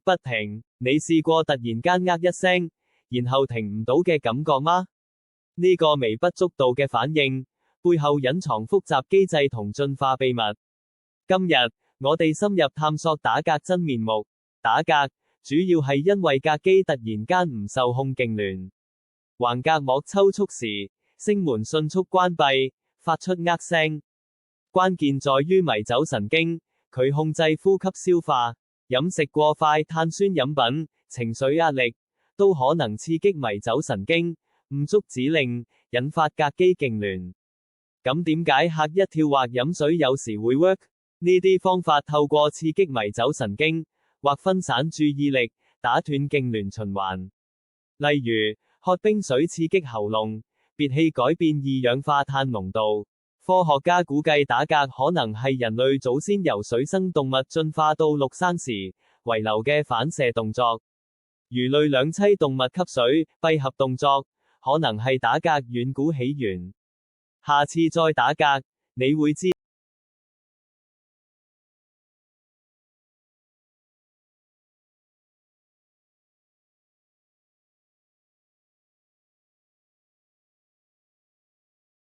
不停，你試過突然間一聲，然後停唔到嘅感覺嗎？呢個微不足道嘅反應，背後隱藏複雜機制同進化秘密。今日，我哋深入探索打嗝真面目。打嗝，主要係因為膈肌突然間唔受控痙攣。橫膈膜抽搐時，聲門迅速關閉，發出聲。關鍵在於迷走神經，佢控制呼吸消化。飲食過快碳酸飲品、情緒壓力，都可能刺激迷走神經，誤觸指令，引發膈肌痙攣。咁點解嚇一跳或飲水有時會 work？ 呢啲方法透過刺激迷走神經，或分散注意力，打斷痙攣循環。例如，喝冰水刺激喉嚨，憋氣改變二氧化碳濃度。科學家估計打嗝可能係人類祖先由水生動物進化到陸生時遺留嘅反射動作。魚類兩棲動物吸水閉合動作，可能係打嗝遠古起源。下次再打嗝，你會知。